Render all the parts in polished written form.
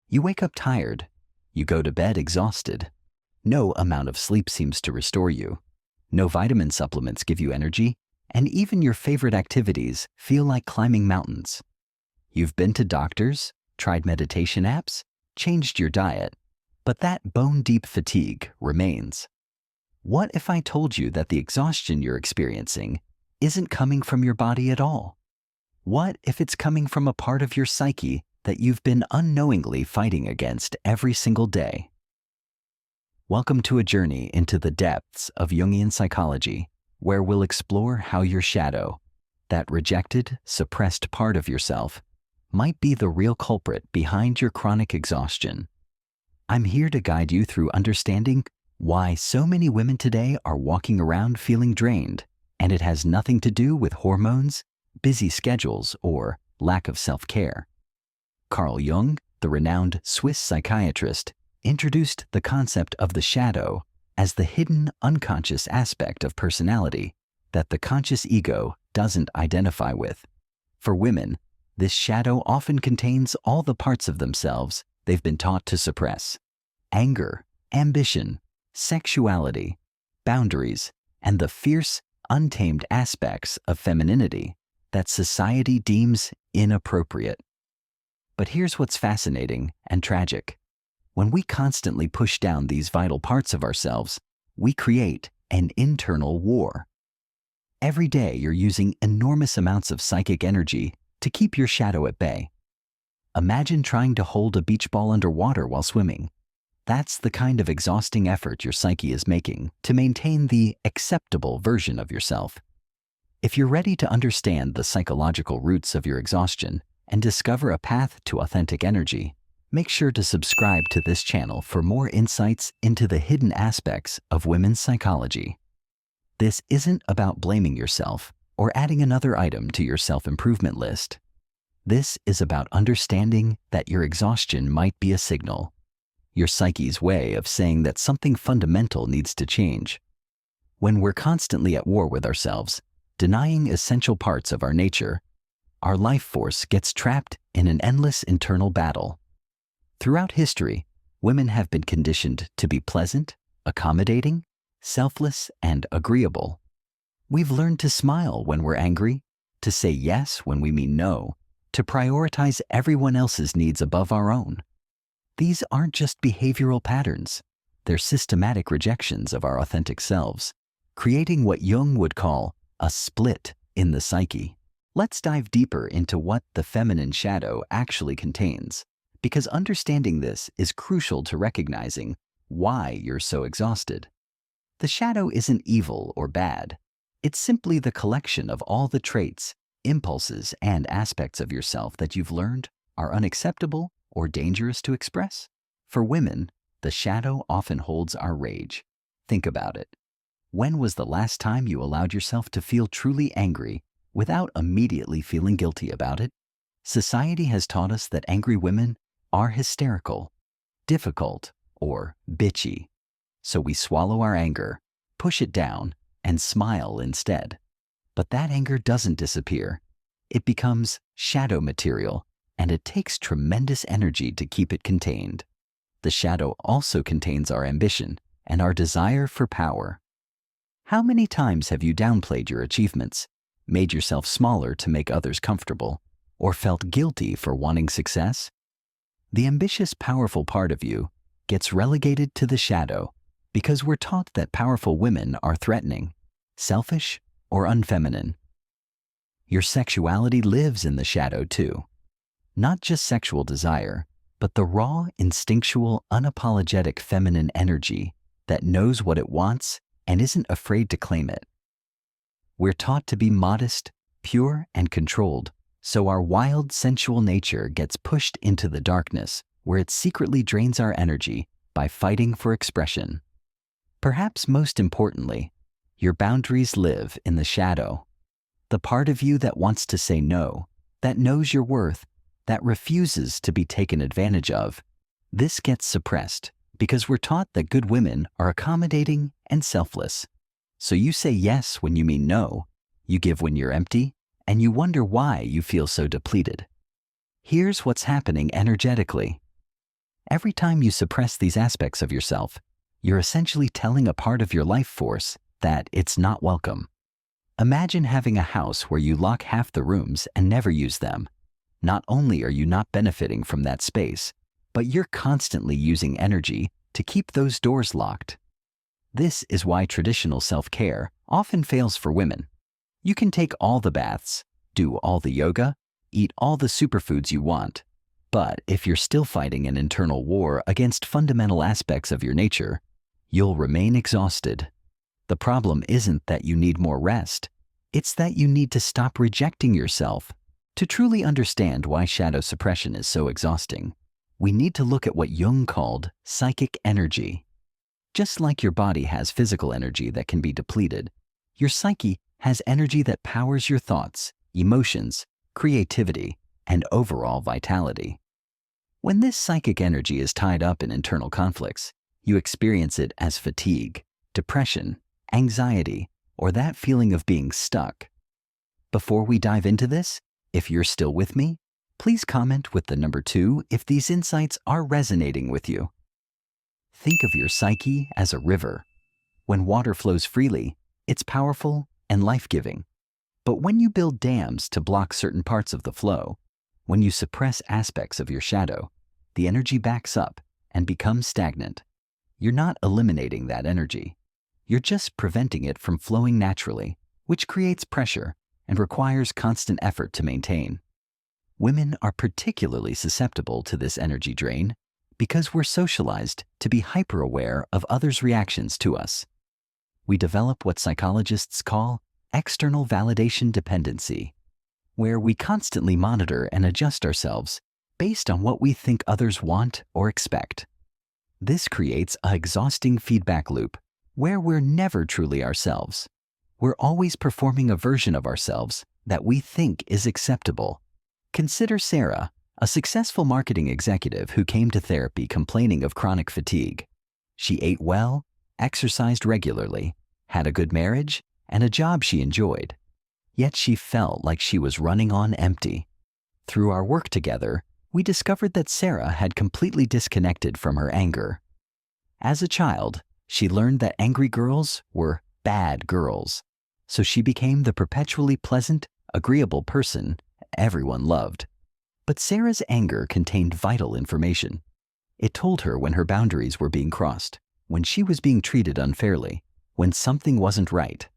You wake up tired. You go to bed exhausted. No amount of sleep seems to restore you. No vitamin supplements give you energy, and even your favorite activities feel like climbing mountains. You've been to doctors, tried meditation apps, changed your diet, but that bone-deep fatigue remains. What if I told you that the exhaustion you're experiencing isn't coming from your body at all? What if it's coming from a part of your psyche that you've been unknowingly fighting against every single day? Welcome to a journey into the depths of Jungian psychology, where we'll explore how your shadow, that rejected, suppressed part of yourself, might be the real culprit behind your chronic exhaustion. I'm here to guide you through understanding why so many women today are walking around feeling drained, and it has nothing to do with hormones, busy schedules, or lack of self-care. Carl Jung, the renowned Swiss psychiatrist, introduced the concept of the shadow as the hidden, unconscious aspect of personality that the conscious ego doesn't identify with. For women, this shadow often contains all the parts of themselves they've been taught to suppress: anger, ambition, sexuality, boundaries, and the fierce, untamed aspects of femininity that society deems inappropriate. But here's what's fascinating and tragic. When we constantly push down these vital parts of ourselves, we create an internal war. Every day you're using enormous amounts of psychic energy to keep your shadow at bay. Imagine trying to hold a beach ball underwater while swimming. That's the kind of exhausting effort your psyche is making to maintain the acceptable version of yourself. If you're ready to understand the psychological roots of your exhaustion and discover a path to authentic energy, make sure to subscribe to this channel for more insights into the hidden aspects of women's psychology. This isn't about blaming yourself or adding another item to your self-improvement list. This is about understanding that your exhaustion might be a signal, your psyche's way of saying that something fundamental needs to change. When we're constantly at war with ourselves, denying essential parts of our nature, our life force gets trapped in an endless internal battle. Throughout history, women have been conditioned to be pleasant, accommodating, selfless, and agreeable. We've learned to smile when we're angry, to say yes when we mean no, to prioritize everyone else's needs above our own. These aren't just behavioral patterns. They're systematic rejections of our authentic selves, creating what Jung would call a split in the psyche. Let's dive deeper into what the feminine shadow actually contains, because understanding this is crucial to recognizing why you're so exhausted. The shadow isn't evil or bad. It's simply the collection of all the traits, impulses, and aspects of yourself that you've learned are unacceptable or dangerous to express. For women, the shadow often holds our rage. Think about it. When was the last time you allowed yourself to feel truly angry without immediately feeling guilty about it? Society has taught us that angry women are hysterical, difficult, or bitchy. So we swallow our anger, push it down, and smile instead. But that anger doesn't disappear. It becomes shadow material, and it takes tremendous energy to keep it contained. The shadow also contains our ambition and our desire for power. How many times have you downplayed your achievements, made yourself smaller to make others comfortable, or felt guilty for wanting success? The ambitious, powerful part of you gets relegated to the shadow because we're taught that powerful women are threatening, selfish, or unfeminine. Your sexuality lives in the shadow too. Not just sexual desire, but the raw, instinctual, unapologetic feminine energy that knows what it wants and isn't afraid to claim it. We're taught to be modest, pure, and controlled, so our wild, sensual nature gets pushed into the darkness where it secretly drains our energy by fighting for expression. Perhaps most importantly, your boundaries live in the shadow. The part of you that wants to say no, that knows your worth, that refuses to be taken advantage of. This gets suppressed because we're taught that good women are accommodating and selfless. So you say yes when you mean no, you give when you're empty, and you wonder why you feel so depleted. Here's what's happening energetically. Every time you suppress these aspects of yourself, you're essentially telling a part of your life force that it's not welcome. Imagine having a house where you lock half the rooms and never use them. Not only are you not benefiting from that space, but you're constantly using energy to keep those doors locked. This is why traditional self-care often fails for women. You can take all the baths, do all the yoga, eat all the superfoods you want, but if you're still fighting an internal war against fundamental aspects of your nature, you'll remain exhausted. The problem isn't that you need more rest, it's that you need to stop rejecting yourself. To truly understand why shadow suppression is so exhausting, we need to look at what Jung called psychic energy. Just like your body has physical energy that can be depleted, your psyche has energy that powers your thoughts, emotions, creativity, and overall vitality. When this psychic energy is tied up in internal conflicts, you experience it as fatigue, depression, anxiety, or that feeling of being stuck. Before we dive into this, if you're still with me, please comment with the number 2 if these insights are resonating with you. Think of your psyche as a river. When water flows freely, it's powerful and life-giving. But when you build dams to block certain parts of the flow, when you suppress aspects of your shadow, the energy backs up and becomes stagnant. You're not eliminating that energy. You're just preventing it from flowing naturally, which creates pressure and requires constant effort to maintain. Women are particularly susceptible to this energy drain because we're socialized to be hyper-aware of others' reactions to us. We develop what psychologists call external validation dependency, where we constantly monitor and adjust ourselves based on what we think others want or expect. This creates an exhausting feedback loop where we're never truly ourselves. We're always performing a version of ourselves that we think is acceptable. Consider Sarah, a successful marketing executive who came to therapy complaining of chronic fatigue. She ate well, exercised regularly, had a good marriage, and a job she enjoyed. Yet she felt like she was running on empty. Through our work together, we discovered that Sarah had completely disconnected from her anger. As a child, she learned that angry girls were bad girls, so she became the perpetually pleasant, agreeable person everyone loved. But Sarah's anger contained vital information. It told her when her boundaries were being crossed, when she was being treated unfairly, when something wasn't right.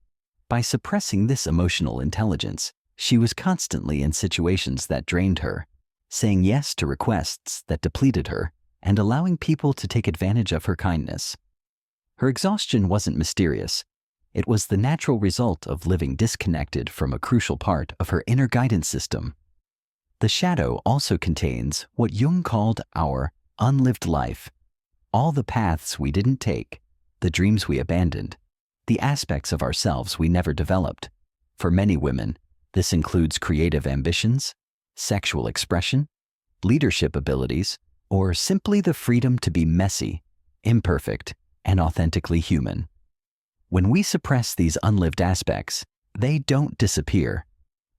By suppressing this emotional intelligence, she was constantly in situations that drained her, saying yes to requests that depleted her, and allowing people to take advantage of her kindness. Her exhaustion wasn't mysterious. It was the natural result of living disconnected from a crucial part of her inner guidance system. The shadow also contains what Jung called our unlived life, all the paths we didn't take, the dreams we abandoned, the aspects of ourselves we never developed. For many women, this includes creative ambitions, sexual expression, leadership abilities, or simply the freedom to be messy, imperfect, and authentically human. When we suppress these unlived aspects, they don't disappear.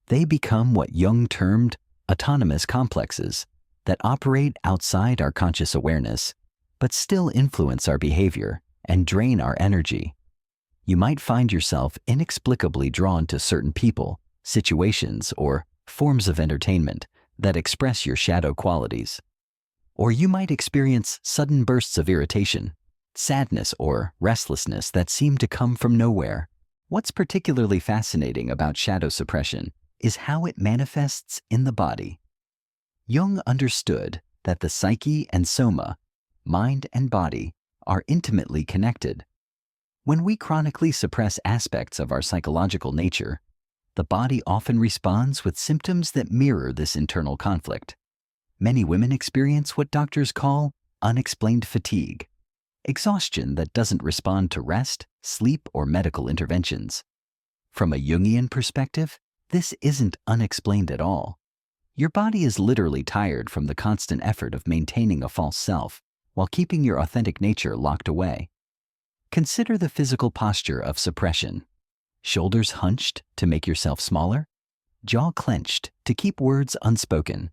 They become what Jung termed autonomous complexes that operate outside our conscious awareness, but still influence our behavior and drain our energy. You might find yourself inexplicably drawn to certain people, situations, or forms of entertainment that express your shadow qualities. Or you might experience sudden bursts of irritation, sadness, or restlessness that seem to come from nowhere. What's particularly fascinating about shadow suppression is how it manifests in the body. Jung understood that the psyche and soma, mind and body, are intimately connected. When we chronically suppress aspects of our psychological nature, the body often responds with symptoms that mirror this internal conflict. Many women experience what doctors call unexplained fatigue, exhaustion that doesn't respond to rest, sleep, or medical interventions. From a Jungian perspective, this isn't unexplained at all. Your body is literally tired from the constant effort of maintaining a false self while keeping your authentic nature locked away. Consider the physical posture of suppression. Shoulders hunched to make yourself smaller, jaw clenched to keep words unspoken,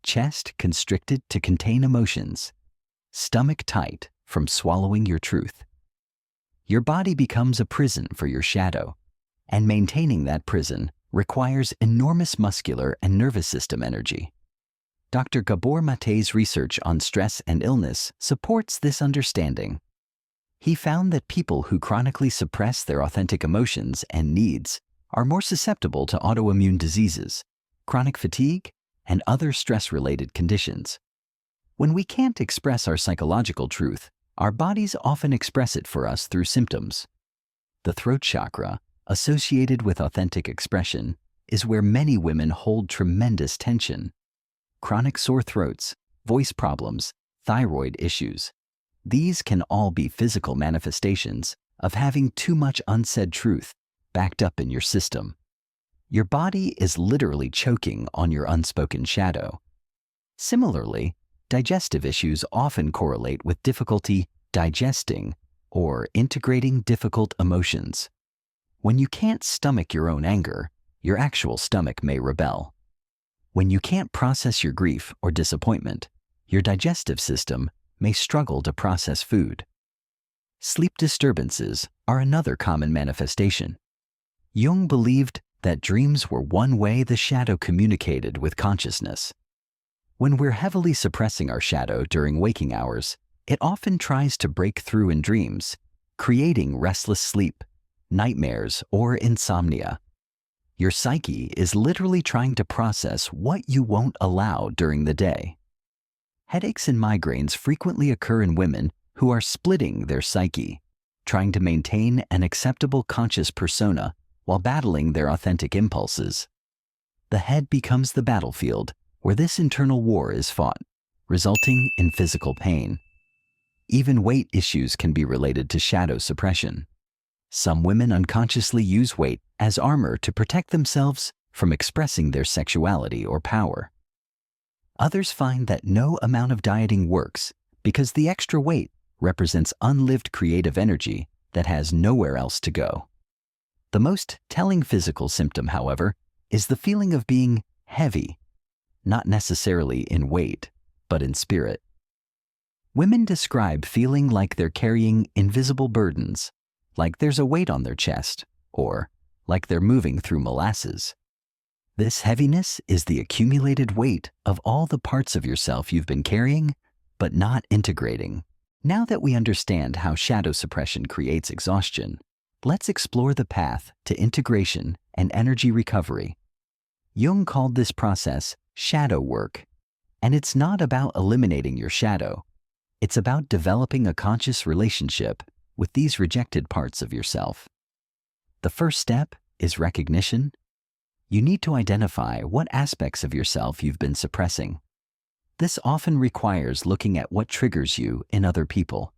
chest constricted to contain emotions. stomach tight from swallowing your truth. Your body becomes a prison for your shadow, and maintaining that prison requires enormous muscular and nervous system energy. Dr. Gabor Mate's research on stress and illness supports this understanding. He found that people who chronically suppress their authentic emotions and needs are more susceptible to autoimmune diseases, chronic fatigue, and other stress-related conditions. When we can't express our psychological truth, our bodies often express it for us through symptoms. The throat chakra, associated with authentic expression, is where many women hold tremendous tension. Chronic sore throats, voice problems, thyroid issues. These can all be physical manifestations of having too much unsaid truth backed up in your system. Your body is literally choking on your unspoken shadow. Similarly, digestive issues often correlate with difficulty digesting or integrating difficult emotions. When you can't stomach your own anger, your actual stomach may rebel. When you can't process your grief or disappointment, your digestive system may struggle to process food. Sleep disturbances are another common manifestation. Jung believed that dreams were one way the shadow communicated with consciousness. When we're heavily suppressing our shadow during waking hours, it often tries to break through in dreams, creating restless sleep, nightmares, or insomnia. Your psyche is literally trying to process what you won't allow during the day. Headaches and migraines frequently occur in women who are splitting their psyche, trying to maintain an acceptable conscious persona while battling their authentic impulses. The head becomes the battlefield where this internal war is fought, resulting in physical pain. Even weight issues can be related to shadow suppression. Some women unconsciously use weight as armor to protect themselves from expressing their sexuality or power. Others find that no amount of dieting works because the extra weight represents unlived creative energy that has nowhere else to go. The most telling physical symptom, however, is the feeling of being heavy, not necessarily in weight, but in spirit. Women describe feeling like they're carrying invisible burdens, like there's a weight on their chest, or like they're moving through molasses. This heaviness is the accumulated weight of all the parts of yourself you've been carrying, but not integrating. Now that we understand how shadow suppression creates exhaustion, let's explore the path to integration and energy recovery. Jung called this process shadow work, and it's not about eliminating your shadow. It's about developing a conscious relationship with these rejected parts of yourself. The first step is recognition. You need to identify what aspects of yourself you've been suppressing. This often requires looking at what triggers you in other people.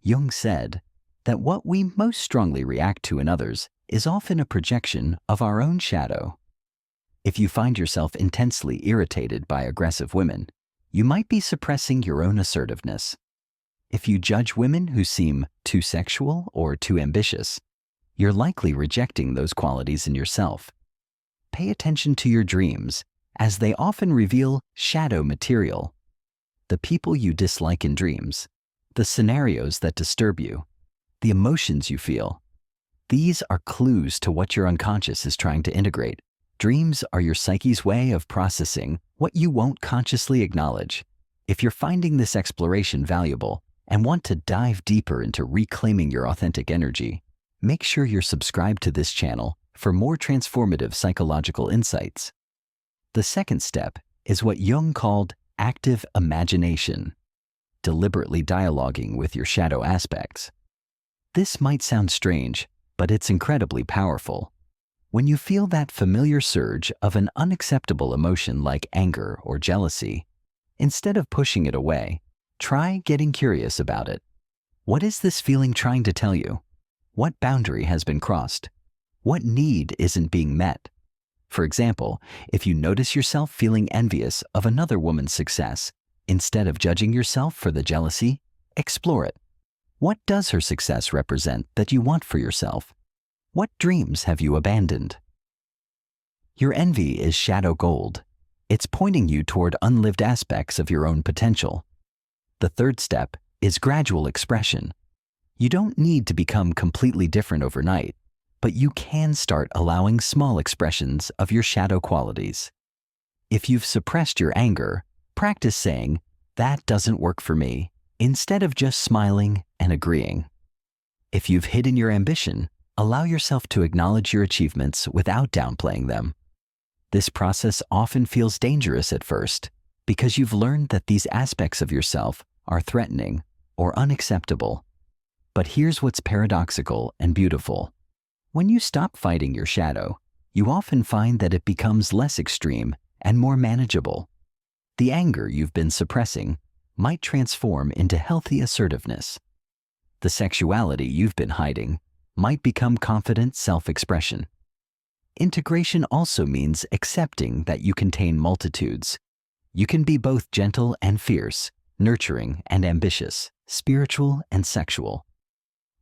Jung said that what we most strongly react to in others is often a projection of our own shadow. If you find yourself intensely irritated by aggressive women, you might be suppressing your own assertiveness. If you judge women who seem too sexual or too ambitious, you're likely rejecting those qualities in yourself. Pay attention to your dreams, as they often reveal shadow material. The people you dislike in dreams, the scenarios that disturb you, the emotions you feel. These are clues to what your unconscious is trying to integrate. Dreams are your psyche's way of processing what you won't consciously acknowledge. If you're finding this exploration valuable and want to dive deeper into reclaiming your authentic energy, make sure you're subscribed to this channel for more transformative psychological insights. The second step is what Jung called active imagination, deliberately dialoguing with your shadow aspects. This might sound strange, but it's incredibly powerful. When you feel that familiar surge of an unacceptable emotion like anger or jealousy, instead of pushing it away, try getting curious about it. What is this feeling trying to tell you? What boundary has been crossed? What need isn't being met? For example, if you notice yourself feeling envious of another woman's success, instead of judging yourself for the jealousy, explore it. What does her success represent that you want for yourself? What dreams have you abandoned? Your envy is shadow gold. It's pointing you toward unlived aspects of your own potential. The third step is gradual expression. You don't need to become completely different overnight, but you can start allowing small expressions of your shadow qualities. If you've suppressed your anger, practice saying, "That doesn't work for me," instead of just smiling and agreeing. If you've hidden your ambition, allow yourself to acknowledge your achievements without downplaying them. This process often feels dangerous at first because you've learned that these aspects of yourself are threatening or unacceptable. But here's what's paradoxical and beautiful. When you stop fighting your shadow, you often find that it becomes less extreme and more manageable. The anger you've been suppressing might transform into healthy assertiveness. The sexuality you've been hiding might become confident self-expression. Integration also means accepting that you contain multitudes. You can be both gentle and fierce, nurturing and ambitious, spiritual and sexual.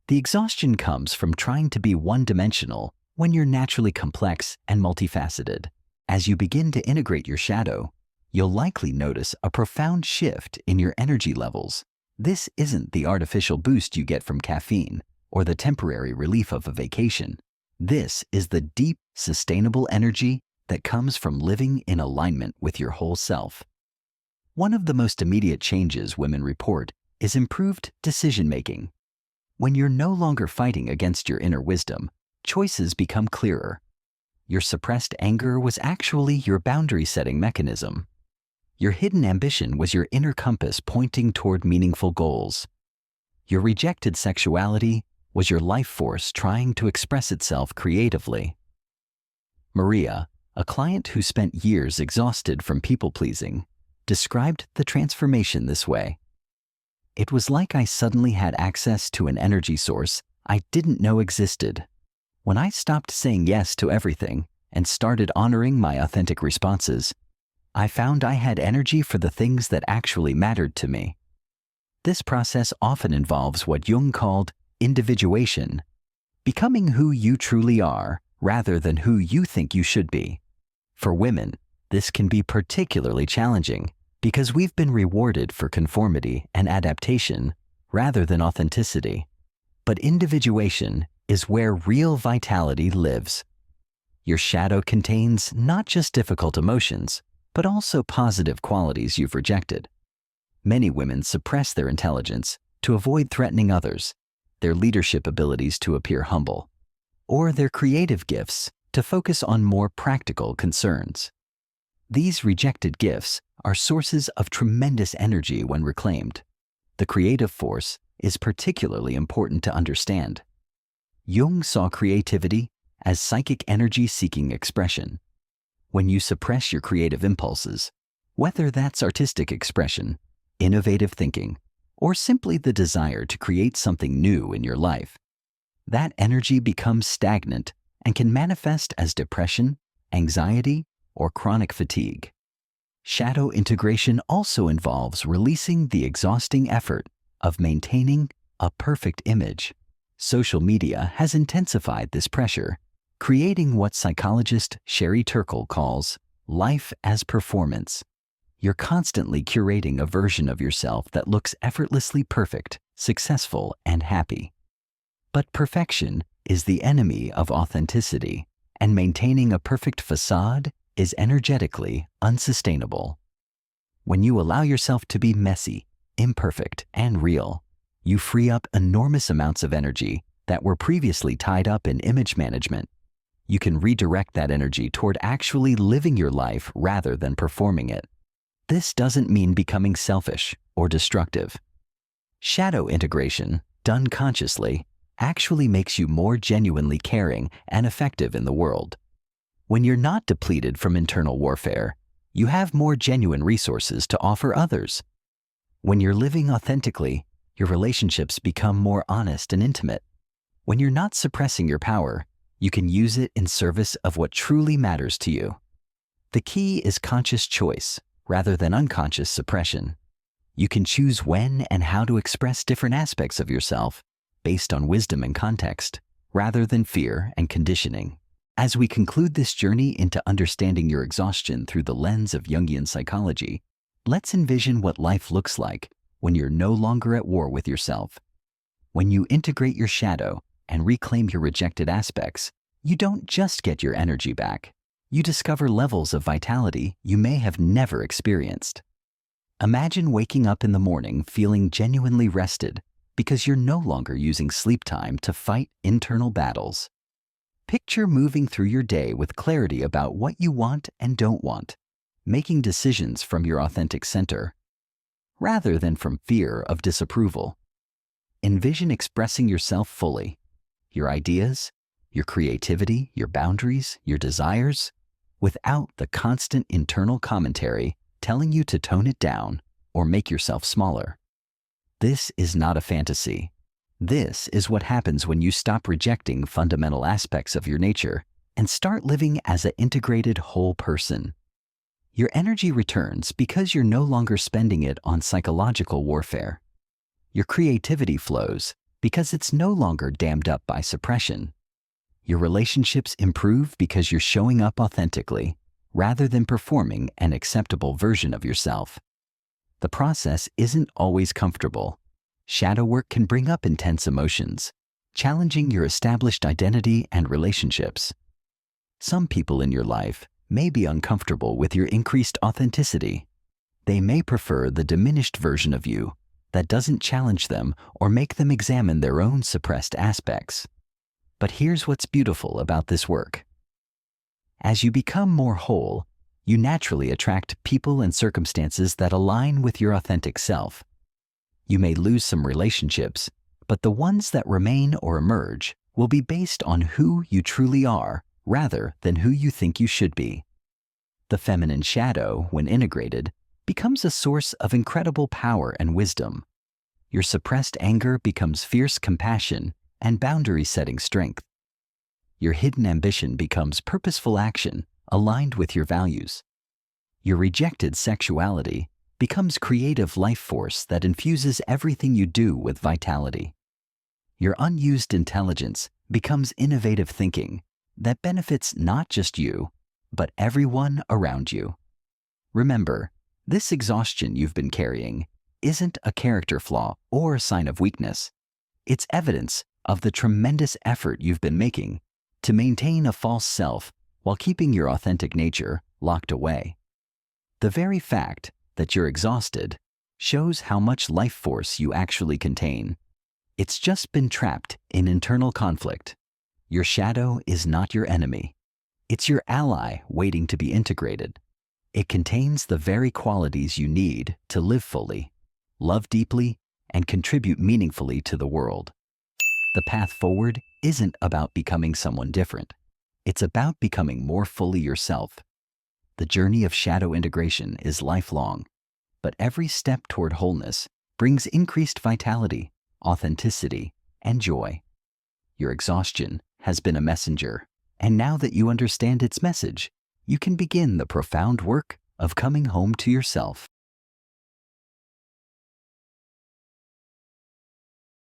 The exhaustion comes from trying to be one-dimensional when you're naturally complex and multifaceted. As you begin to integrate your shadow, you'll likely notice a profound shift in your energy levels. This isn't the artificial boost you get from caffeine or the temporary relief of a vacation. This is the deep, sustainable energy that comes from living in alignment with your whole self. One of the most immediate changes women report is improved decision-making. When you're no longer fighting against your inner wisdom, choices become clearer. Your suppressed anger was actually your boundary-setting mechanism. Your hidden ambition was your inner compass pointing toward meaningful goals. Your rejected sexuality was your life force trying to express itself creatively. Maria, a client who spent years exhausted from people-pleasing, described the transformation this way. "It was like I suddenly had access to an energy source I didn't know existed. When I stopped saying yes to everything and started honoring my authentic responses, I found I had energy for the things that actually mattered to me." This process often involves what Jung called individuation, becoming who you truly are rather than who you think you should be. For women, this can be particularly challenging because we've been rewarded for conformity and adaptation rather than authenticity. But individuation is where real vitality lives. Your shadow contains not just difficult emotions, but also positive qualities you've rejected. Many women suppress their intelligence to avoid threatening others, their leadership abilities to appear humble, or their creative gifts to focus on more practical concerns. These rejected gifts are sources of tremendous energy when reclaimed. The creative force is particularly important to understand. Jung saw creativity as psychic energy seeking expression. When you suppress your creative impulses, whether that's artistic expression, innovative thinking, or simply the desire to create something new in your life, that energy becomes stagnant and can manifest as depression, anxiety, or chronic fatigue. Shadow integration also involves releasing the exhausting effort of maintaining a perfect image. Social media has intensified this pressure, creating what psychologist Sherry Turkle calls life as performance. You're constantly curating a version of yourself that looks effortlessly perfect, successful, and happy. But perfection is the enemy of authenticity, and maintaining a perfect facade is energetically unsustainable. When you allow yourself to be messy, imperfect, and real, you free up enormous amounts of energy that were previously tied up in image management. You can redirect that energy toward actually living your life rather than performing it. This doesn't mean becoming selfish or destructive. Shadow integration, done consciously, actually makes you more genuinely caring and effective in the world. When you're not depleted from internal warfare, you have more genuine resources to offer others. When you're living authentically, your relationships become more honest and intimate. When you're not suppressing your power, you can use it in service of what truly matters to you. The key is conscious choice rather than unconscious suppression. You can choose when and how to express different aspects of yourself based on wisdom and context, rather than fear and conditioning. As we conclude this journey into understanding your exhaustion through the lens of Jungian psychology, let's envision what life looks like when you're no longer at war with yourself. When you integrate your shadow and reclaim your rejected aspects, you don't just get your energy back. You discover levels of vitality you may have never experienced. Imagine waking up in the morning feeling genuinely rested because you're no longer using sleep time to fight internal battles. Picture moving through your day with clarity about what you want and don't want, making decisions from your authentic center, rather than from fear of disapproval. Envision expressing yourself fully, your ideas, your creativity, your boundaries, your desires, without the constant internal commentary telling you to tone it down or make yourself smaller. This is not a fantasy. This is what happens when you stop rejecting fundamental aspects of your nature and start living as an integrated whole person. Your energy returns because you're no longer spending it on psychological warfare. Your creativity flows because it's no longer dammed up by suppression. Your relationships improve because you're showing up authentically, rather than performing an acceptable version of yourself. The process isn't always comfortable. Shadow work can bring up intense emotions, challenging your established identity and relationships. Some people in your life may be uncomfortable with your increased authenticity. They may prefer the diminished version of you that doesn't challenge them or make them examine their own suppressed aspects. But here's what's beautiful about this work. As you become more whole, you naturally attract people and circumstances that align with your authentic self. You may lose some relationships, but the ones that remain or emerge will be based on who you truly are rather than who you think you should be. The feminine shadow, when integrated, becomes a source of incredible power and wisdom. Your suppressed anger becomes fierce compassion and boundary-setting strength. Your hidden ambition becomes purposeful action aligned with your values. Your rejected sexuality becomes creative life force that infuses everything you do with vitality. Your unused intelligence becomes innovative thinking that benefits not just you, but everyone around you. Remember, this exhaustion you've been carrying isn't a character flaw or a sign of weakness. It's evidence of the tremendous effort you've been making to maintain a false self while keeping your authentic nature locked away. The very fact that you're exhausted shows how much life force you actually contain. It's just been trapped in internal conflict. Your shadow is not your enemy. It's your ally waiting to be integrated. It contains the very qualities you need to live fully, love deeply, and contribute meaningfully to the world. The path forward isn't about becoming someone different. It's about becoming more fully yourself. The journey of shadow integration is lifelong, but every step toward wholeness brings increased vitality, authenticity, and joy. Your exhaustion has been a messenger, and now that you understand its message, you can begin the profound work of coming home to yourself.